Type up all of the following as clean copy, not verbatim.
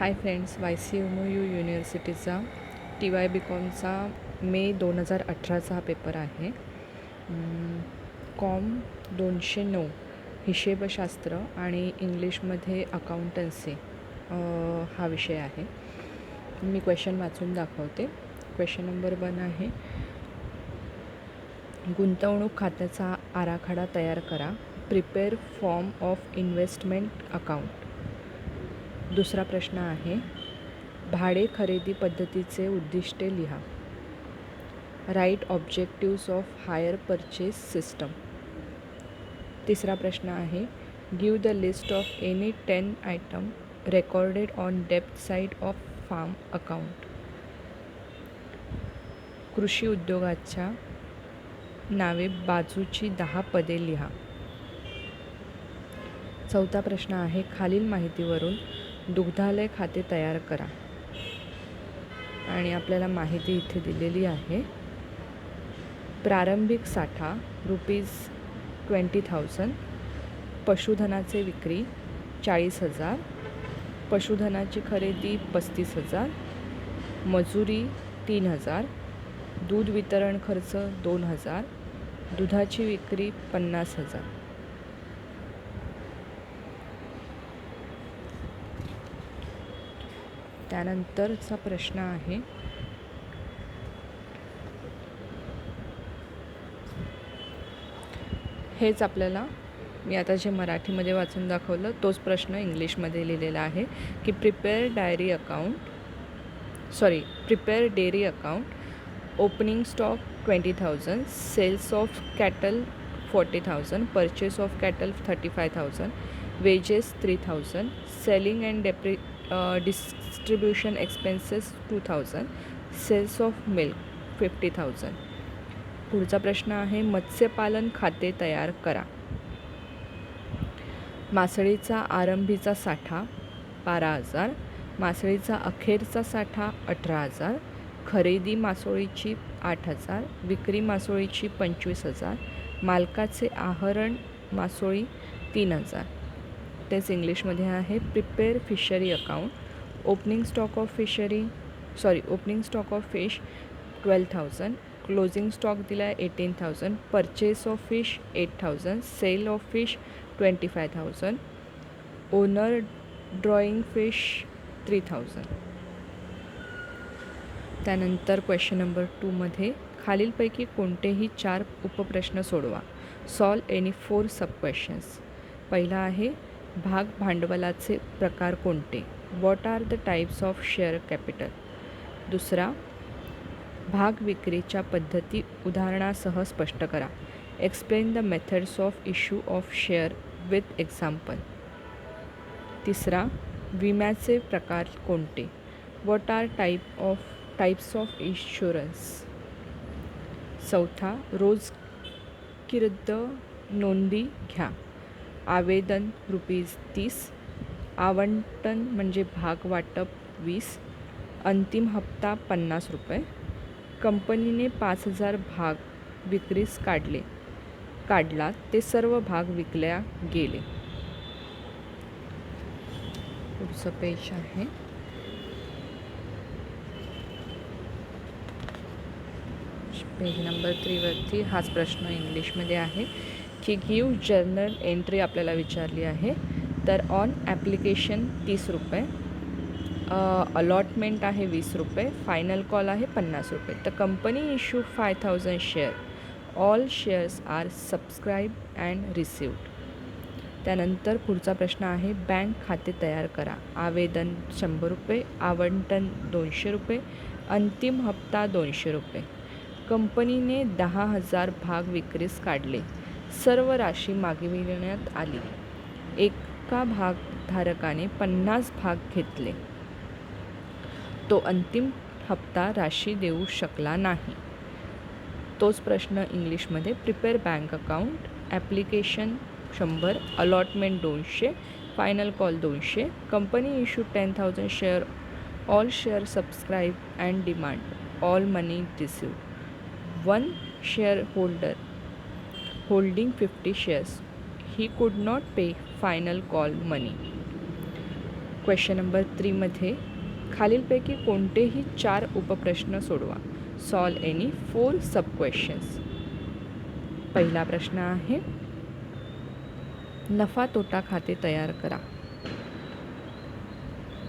Hi friends, YCMU युनिव्हर्सिटीचा TY BComचा मे 2018चा हा paper आहे. Com 209 हिशेबशास्त्र आणि इंग्लिशमध्ये अकाउंटन्सी हा विषय आहे. मी क्वेश्चन वाचून दाखवते. क्वेश्चन नंबर 1 आहे, गुंतवणूक खात्याचा आराखडा तयार करा. Prepare form of investment account. दुसरा प्रश्न आहे, भाडे खरेदी पद्धतीचे उद्दिष्टे लिहा. Write objectives of hire purchase system. तिसरा प्रश्न आहे, give the list of any 10 item recorded on डेब्ट साईड ऑफ फार्म अकाउंट. कृषी उद्योगाच्या नावे बाजूची 10 पदे लिहा. चौथा प्रश्न आहे, खालील माहितीवरून दुग्धालय खाते तयार करा. आणि आपल्याला माहिती इथे दिलेली आहे. प्रारंभिक साठा ₹20,000. पशुधनाचे विक्री 40,000. पशुधनाची खरेदी 35,000. मजुरी 3,000. दूध वितरण खर्च 2,000. दुधाची विक्री 50,000. त्यानंतरचा प्रश्न आहे, हेच आपल्याला मी आता जे मराठीमध्ये वाचून दाखवलं तोच प्रश्न इंग्लिशमध्ये लिहिलेला आहे की prepare dairy account. Opening stock 20,000. Sales of cattle 40,000. Purchase of cattle 35,000. Wages 3,000. Selling and distribution expenses 2,000. Sales of milk 50,000. पुढचा प्रश्न आहे, मत्स्यपालन खाते तयार करा. मासळीचा आरंभीचा साठा 12,000. मासळीचा अखेरचा साठा 18,000. खरेदी मासोळीची 8,000. विक्री मासोळीची 25,000. मालकाचे आहरण मासोळी 3,000. तेच इंग्लिशमध्ये आहे, prepare fishery account. Opening stock of fish 12,000. Closing stock दिला आहे 18,000. Purchase of fish 8,000. Sale of fish 25,000. Owner drawing fish 3,000. त्यानंतर क्वेश्चन नंबर 2मध्ये खालीलपैकी कोणतेही 4 उपप्रश्न सोडवा. Solve any 4 sub questions. पहिला आहे, भाग भांडवलाचे प्रकार कोणते? What are the types of share capital. दुसरा, भाग विक्रीच्या पद्धती उदाहरणासह स्पष्ट करा. Explain the methods of issue of share with example. तिसरा, विम्याचे प्रकार कोणते? What are types of insurance. चौथा, रोजकिर्द नोंदी घ्या. आवेदन ₹30. आवंटन म्हणजे भाग वाटप 20. अंतिम हप्ता ₹50. कंपनीने 5,000 भाग विक्रीस काढला, ते सर्व भाग विकल्या गेले. पुढचं पेज आहे, पेज नंबर 3वरती हाच प्रश्न इंग्लिशमध्ये आहे की गिव जर्नल एंट्री आपल्याला विचारली आहे. तर ऑन ॲप्लिकेशन ₹30. अलॉटमेंट आहे ₹20. फायनल कॉल आहे ₹50. तर company issue 5,000 share. All shares are subscribe and received. त्यानंतर पुढचा प्रश्न आहे, बँक खाते तयार करा. आवेदन ₹100. आवंटन ₹200. अंतिम हप्ता ₹200. कंपनीने 10,000 भाग विक्रीस काढले. सर्व राशी मागविण्यात आली. एका भागधारकाने 50 भाग घेतले. तो अंतिम हप्ता राशी देऊ शकला नाही. तोच प्रश्न इंग्लिशमध्ये, prepare bank account. Application 100. Allotment 200. Final call 200. Company issue 10,000 share. All share subscribe and demand. All money received. 1 share holder holding 50 shares. He could not pay final call money. Question number 3मध्ये खालीलपैकी कोणतेही 4 उपप्रश्न सोडवा. Solve any 4 sub questions. पहिला प्रश्न आहे नफा तोटा खाते तयार करा.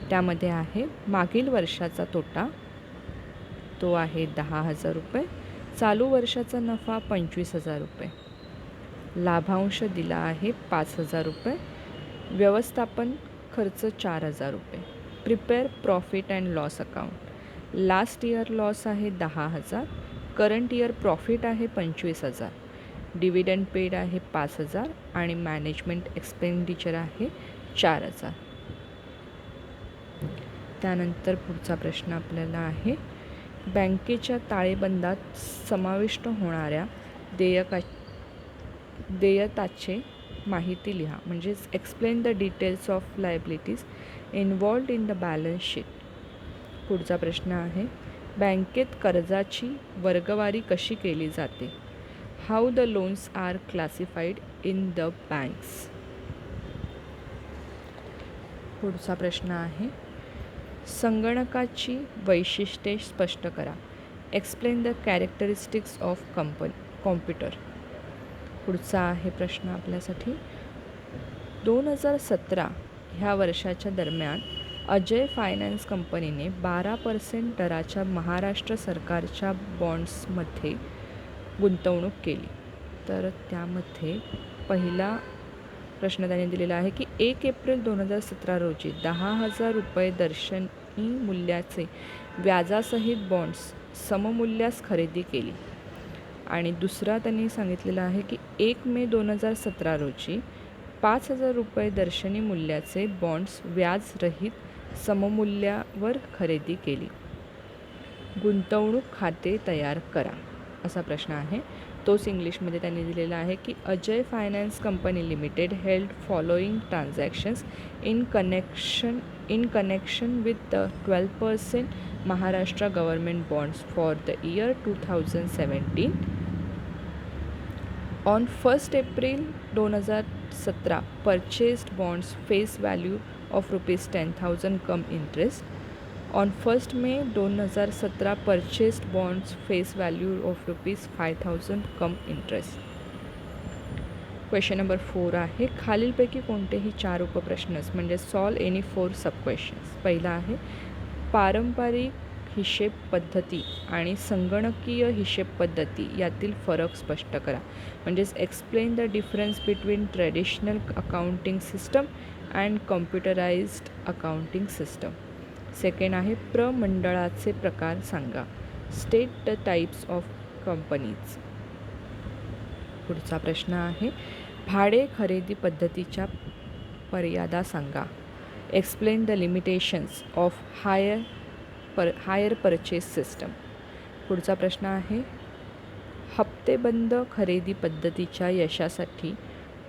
त्यामध्ये आहे मागील वर्षाचा तोटा, तो आहे 10,000 रुपये. चालू वर्षाचा नफा 25,000 रुपये. लाभांश दिला आहे 5,000 रुपये. व्यवस्थापन खर्च 4,000 रुपये. Prepare profit and loss account. Last year loss आहे 10,000. करंट इयर प्रॉफिट आहे 25,000. डिव्हिडंड पेड आहे 5,000 आणि मॅनेजमेंट एक्सपेंडिचर आहे 4,000. त्यानंतर पुढचा प्रश्न आपल्याला आहे बँकेच्या ताळेबंदात समाविष्ट होणाऱ्या देयताचे माहिती लिहा. म्हणजेच explain the details of liabilities involved in the balance sheet. पुढचा प्रश्न आहे बँकेत कर्जाची वर्गवारी कशी केली जाते. How the loans are classified in the banks. पुढचा प्रश्न आहे संगणकाची वैशिष्ट्ये स्पष्ट करा. Explain the characteristics of computer. पुढचा आहे प्रश्न आपल्यासाठी 2017 ह्या वर्षाच्या दरम्यान अजय फायनान्स कंपनीने 12% दराच्या महाराष्ट्र सरकारच्या बॉन्ड्समध्ये गुंतवणूक केली. तर त्यामध्ये पहिला प्रश्न त्याने दिलेला आहे की 1 एप्रिल 2017 रोजी 10,000 रुपये दर्शनी मूल्याचे व्याजासहित बॉन्ड्स सममूल्यास खरेदी केली. आणि दुसरा त्यांनी सांगितलेला आहे की 1 मे 2017 रोजी 5,000 रुपये दर्शनी मूल्याचे बॉन्ड्स व्याजरहित सममूल्यावर खरेदी केली. गुंतवणूक खाते तयार करा असा प्रश्न आहे. तोच इंग्लिशमध्ये त्यांनी दिलेला आहे की Ajay finance company limited held following transactions in connection with the 12% Maharashtra government bonds for the year 2017. On 1 April 2017 purchased bonds face value of ₹10,000 come interest. On 1 may 2017 purchased bonds face value of ₹5,000 come interest. Question number 4 आहे खालीलपैकी कोणतेही 4 उपप्रश्न म्हणजे solve any 4 sub questions. पहिला आहे पारंपरिक हिशेब पद्धती आणि संगणकीय हिशेब पद्धती यातील फरक स्पष्ट करा. म्हणजेच explain the difference between traditional accounting system and computerised accounting system. Second आहे प्रमंडळाचे प्रकार सांगा. State the types of companies. पुढचा प्रश्न आहे भाडे खरेदी पद्धतीच्या मर्यादा सांगा. Explain the limitations of hire purchase system. पुढचा प्रश्न आहे हप्तेबंद खरेदी पद्धतीच्या यशासाठी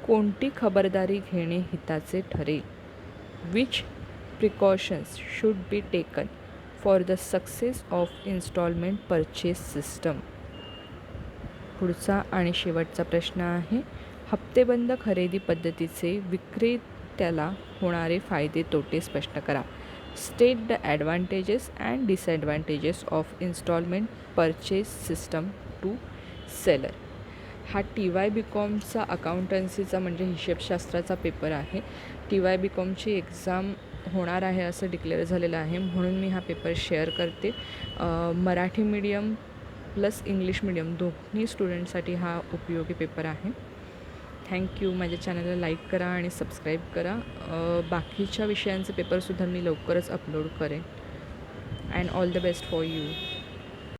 कोणती खबरदारी घेणे हिताचे ठरेल. Which precautions should be taken for the success of installment purchase system. पुढचा आणि शेवटचा प्रश्न आहे हप्तेबंद खरेदी पद्धतीचे विक्रेत्याला होणारे फायदे तोटे स्पष्ट करा. State the advantages and disadvantages of installment purchase system to seller. हा TY-BCOMचा अकाउंटन्सीचा म्हणजे हिशेबशास्त्राचा पेपर आहे. TY-BCOMची एक्झाम होणार आहे असं डिक्लेअर झालेलं आहे, म्हणून मी हा पेपर शेअर करते. Marathi medium plus English medium दोन्ही स्टुडंटसाठी हा उपयोगी पेपर आहे. थँक्यू. माझ्या चॅनलला लाईक करा आणि सबस्क्राईब करा. बाकीच्या विषयांचे पेपरसुद्धा मी लवकरच अपलोड करेन. And all the best for you.